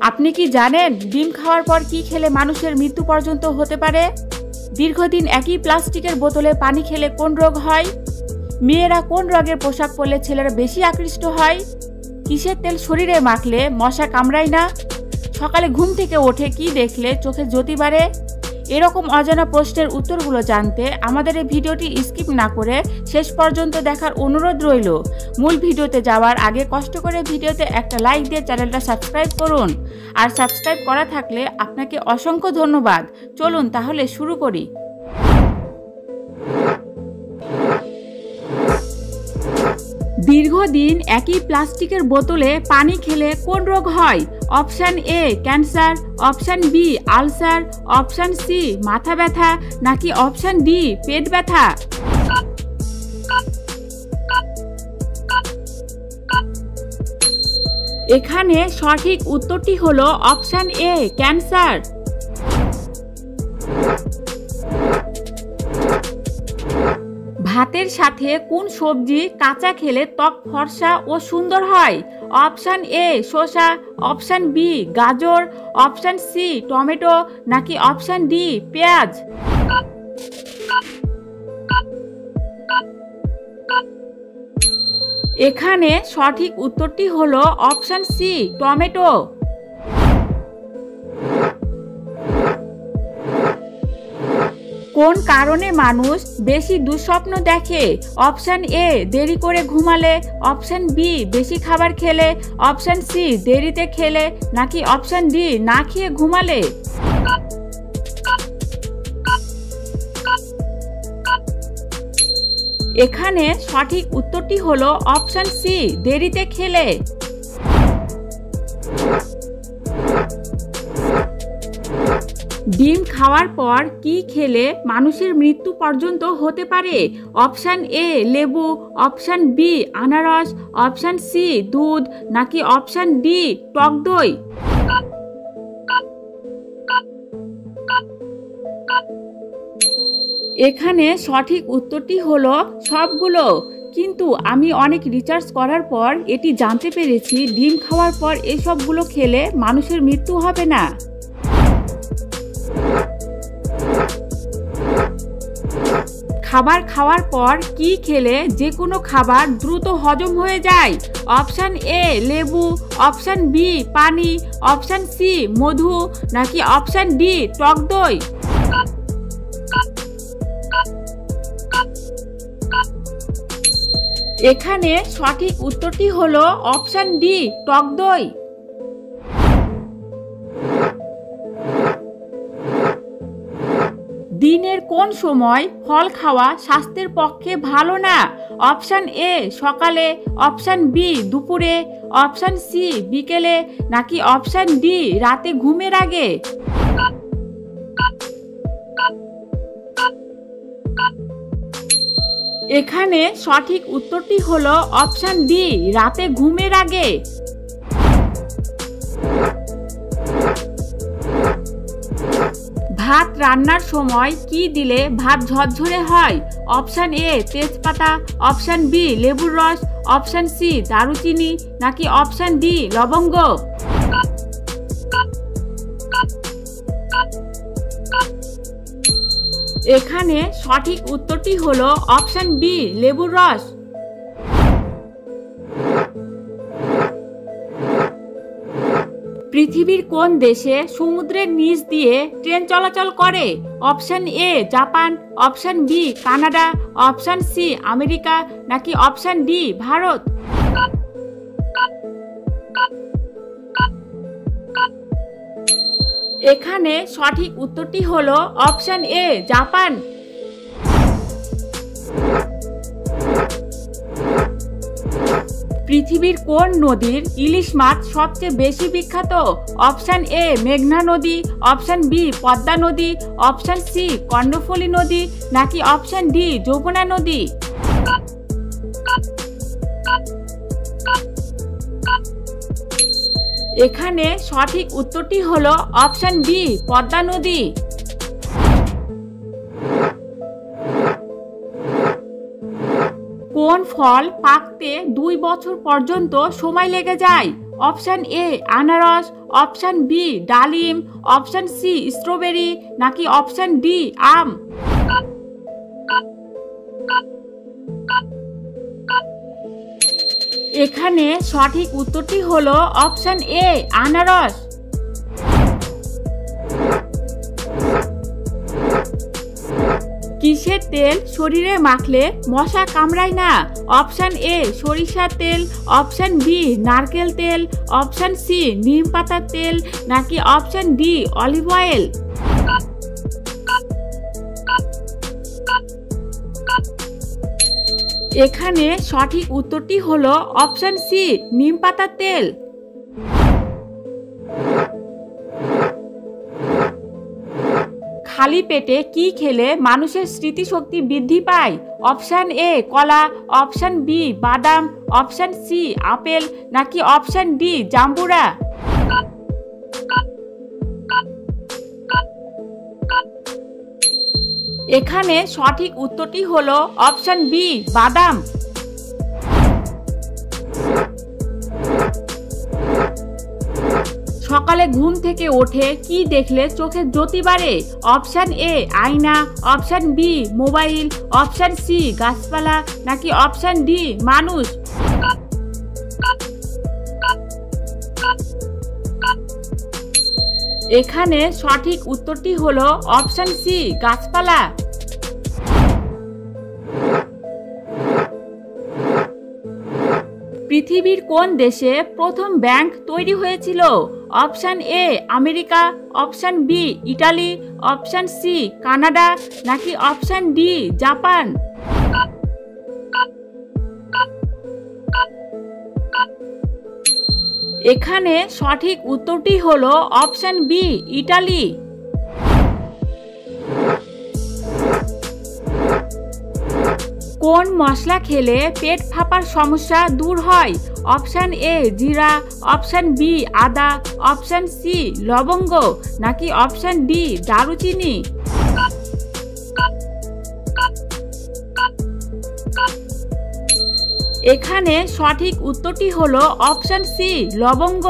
আপনি কি জানেন ডিম খাওয়ার পর কি খেলে মানুষের মৃত্যু পর্যন্ত হতে পারে? দীর্ঘদিন একই প্লাস্টিকের বোতলে পানি খেলে কোন রোগ হয়? মেয়েরা কোন রঙের পোশাক পরলে ছেলেরা বেশি আকৃষ্ট হয়? কিসের তেল শরীরে মাখলে মশা কামড়ায় না? সকালে ঘুম থেকে ওঠে কি দেখলে চোখে জ্যোতি বাড়ে? এরকম অজানা প্রশ্নের উত্তরগুলো জানতে আমাদের এই ভিডিওটি স্কিপ না করে শেষ পর্যন্ত দেখার অনুরোধ রইল। মূল ভিডিওতে যাওয়ার আগে কষ্ট করে ভিডিওতে একটা লাইক দিয়ে চ্যানেলটা সাবস্ক্রাইব করুন। আর সাবস্ক্রাইব করা থাকলে আপনাকে অসংখ্য ধন্যবাদ। চলুন তাহলে শুরু করি। দীর্ঘদিন একই প্লাস্টিকের বোতলে পানি খেলে কোন রোগ হয়? Option A cancer, option B ulcer, option C মাথা ব্যথা, নাকি অপশান ডি পেট ব্যথা? এখানে সঠিক উত্তরটি হলো অপশান এ ক্যান্সার। ভাতের সাথে কোন সবজি কাঁচা খেলে ত্বক ফর্সা ও সুন্দর হয়? অপশান এ শসা, অপশান বি গাজর, অপশান সি টমেটো, নাকি অপশান ডি পেঁয়াজ? এখানে সঠিক উত্তরটি হলো অপশান সি টমেটো। কোন কারণে মানুষ বেশি দুঃস্বপ্ন দেখে? অপশান এ দেরি করে ঘুমালে, অপশান বি বেশি খাবার খেলে, অপশান সি দেরিতে খেলে, নাকি অপশান ডি না খেয়ে ঘুমালে? এখানে সঠিক উত্তরটি হলো অপশান সি দেরিতে খেলে। ডিম খাওয়ার পর কি খেলে মানুষের মৃত্যু পর্যন্ত হতে পারে? অপশান এ লেবু, অপশান বি আনারস, অপশান সি দুধ, নাকি অপশান ডি টক দই? এখানে সঠিক উত্তরটি হলো সবগুলো। কিন্তু আমি অনেক রিসার্চ করার পর এটি জানতে পেরেছি ডিম খাওয়ার পর এসবগুলো খেলে মানুষের মৃত্যু হবে না। খাবার খাওয়ার পর কি খেলে যে কোনো খাবার দ্রুত হজম হয়ে যায়? অপশান এ লেবু, অপশান বি পানি, অপশান সি মধু, নাকি অপশান ডি টক দই? এখানে সঠিক উত্তরটি হলো অপশান ডি টক দই। দিনের কোন সময় ফল খাওয়া স্বাস্থ্যের পক্ষে ভালো না? অপশান এ সকালে, অপশান বি দুপুরে, অপশান সি বিকেলে, নাকি অপশান ডি রাতে ঘুমের আগে? এখানে সঠিক উত্তরটি হলো অপশান ডি রাতে ঘুমের আগে। ভাত রান্নার সময় কি দিলে ভাত ঝরঝরে হয়? অপশান এ তেজপাতা, অপশান বি লেবুর রস, অপশান সি দারুচিনি, নাকি অপশান ডি লবঙ্গ? এখানে সঠিক উত্তরটি হলো অপশান বি লেবুর রস। পৃথিবীর কোন দেশে সমুদ্রের নিচ দিয়ে ট্রেন চলাচল করে? Option A Japan, option B Canada, option C America, নাকি অপশান ডি ভারত? এখানে সঠিক উত্তরটি হলো অপশান এ জাপান। পৃথিবীর কোন নদীর ইলিশ মাছ সবচেয়ে বেশি বিখ্যাত? অপশান এ মেঘনা নদী, অপশান বি পদ্মা নদী, অপশান সি কর্ণফুলী নদী, নাকি অপশান ডি যমুনা নদী? এখানে সঠিক উত্তরটি হলো অপশান বি পদ্মা নদী। কোন ফল পাকতে 2 বছর পর্যন্ত সময় লেগে যায়? অপশান এ আনারস, অপশান বি ডালিম, অপশান সি স্ট্রবেরি নাকি অপশান ডি আম? এখানে সঠিক উত্তরটি হলো অপশান এ আনারস। কিসের তেল শরীরে মাখলে মশা কামড়ায় না? অপশান এ সরিষার তেল, অপশান বি নারকেল তেল, অপশান সি নিম পাতার তেল নাকি অপশান ডি অলিভ অয়েল? এখানে সঠিক উত্তরটি হলো অপশান সি নিম পাতার তেল। খালি পেটে কি খেলে মানুষের স্মৃতিশক্তি বৃদ্ধি পায়? অপশান এ কলা, অপশান বি বাদাম, অপশান সি আপেল নাকি অপশান ডি জাম্বুরা? এখানে সঠিক উত্তরটি হলো অপশান বি বাদাম। সকালে ঘুম থেকে ওঠে কি দেখলে চোখের জ্যোতি বাড়ে? অপশান এ আয়না, option B mobile, option C গাছপালা নাকি অপশান ডি মানুষ? এখানে সঠিক উত্তরটি হলো অপশান সি গাছপালা। পৃথিবীর কোন দেশে প্রথম ব্যাংক তৈরি হয়েছিল? Option A America, option B Italy, option C Canada নাকি অপশান ডি জাপান? এখানে সঠিক উত্তরটি হলো অপশান বি ইটালি। কোন মশলা খেলে পেট ফাঁপার সমস্যা দূর হয়? অপশান এ জিরা, অপশান বি আদা, অপশান সি লবঙ্গ নাকি অপশান ডি দারুচিনি? এখানে সঠিক উত্তরটি হলো অপশান সি লবঙ্গ।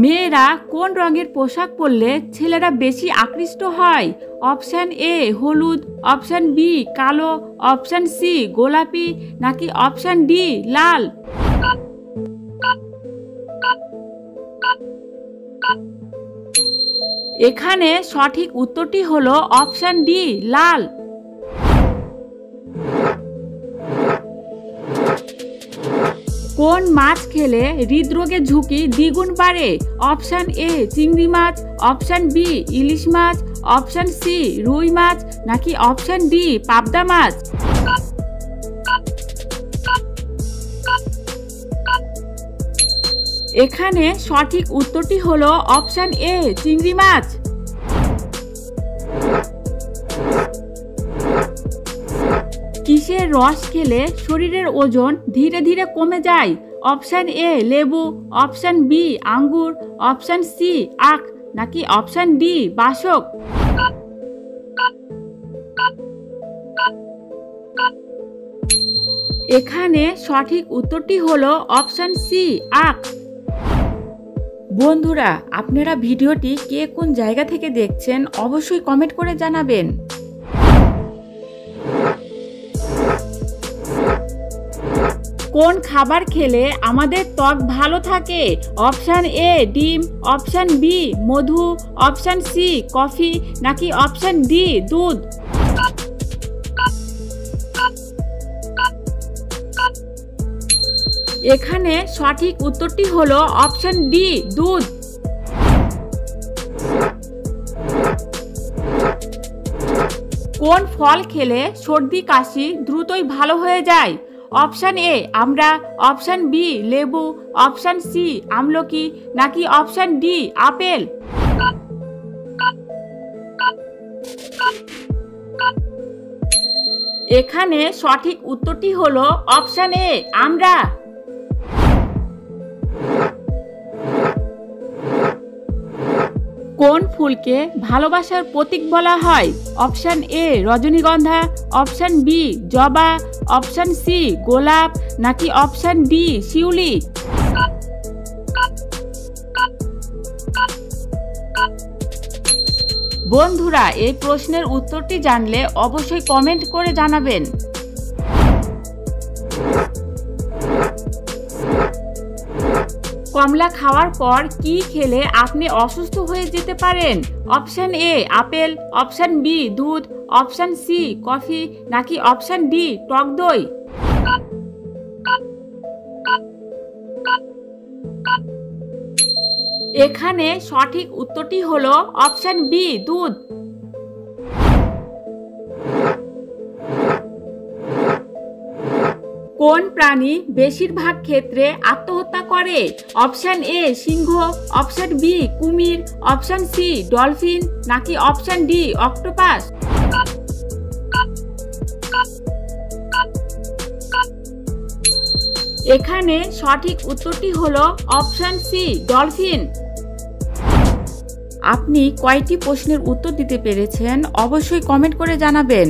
মেয়েরা কোন রঙের পোশাক পরলে ছেলেরা বেশি আকৃষ্ট হয়? অপশান এ হলুদ, অপশান বি কালো, অপশান সি গোলাপি নাকি অপশান ডি লাল? এখানে সঠিক উত্তরটি হলো অপশান ডি লাল। কোন মাছ খেলে হৃদরোগের ঝুঁকি দ্বিগুণ বাড়ে? অপশান এ চিংড়ি মাছ, অপশান বি ইলিশ মাছ, অপশান সি রুই মাছ নাকি অপশান ডি পাবদা মাছ? এখানে সঠিক উত্তরটি হলো অপশান এ চিংড়ি মাছ। কিসের রস খেলে শরীরের ওজন ধীরে ধীরে কমে যায়? অপশান এ লেবু, অপশান বি আঙ্গুর, অপশান সি আখ নাকি অপশান ডি বাসক? এখানে সঠিক উত্তরটি হলো অপশান সি আখ। বন্ধুরা, আপনারা ভিডিওটি কে কোন জায়গা থেকে দেখছেন অবশ্যই কমেন্ট করে জানাবেন। কোন খাবার খেলে আমাদের ত্বক ভালো থাকে? অপশান এ ডিম, অপশান বি মধু, অপশান সি কফি নাকি অপশান ডি দুধ? এখানে সঠিক উত্তরটি হলো অপশান ডি দুধ। কোন ফল খেলে সর্দি কাশি দ্রুতই ভালো হয়ে যায়? অপশান এ আমড়া, অপশান বি লেবু, অপশান সি আমলকি নাকি অপশান ডি আপেল? এখানে সঠিক উত্তরটি হলো অপশান এ আমড়া। কোন ফুলকে ভালোবাসার প্রতীক বলা হয়? অপশন এ রজনীগন্ধা, অপশন বি জবা, অপশন সি গোলাপ, নাকি অপশন ডি শিউলি? বন্ধুরা, এই প্রশ্নের উত্তরটি জানলে অবশ্যই কমেন্ট করে জানাবেন। কমলা খাওয়ার পর কি খেলে আপনি অসুস্থ হয়ে যেতে পারেন? Option A apple, option B দুধ, অপশন সি কফি, নাকি অপশন ডি টক দই? এখানে সঠিক উত্তরটি হলো অপশন বি দুধ। কোন প্রাণী বেশিরভাগ ক্ষেত্রে আত্মহত্যা করে? অপশন এ সিংহ, অপশন বি কুমির, অপশন সি ডলফিন, নাকি অপশন ডি অক্টোপাস? এখানে সঠিক উত্তরটি হলো অপশন সি ডলফিন। আপনি কয়টি প্রশ্নের উত্তর দিতে পেরেছেন অবশ্যই কমেন্ট করে জানাবেন।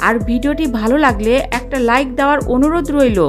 আর ভিডিওটি ভালো লাগলে একটা লাইক দেওয়ার অনুরোধ রইল।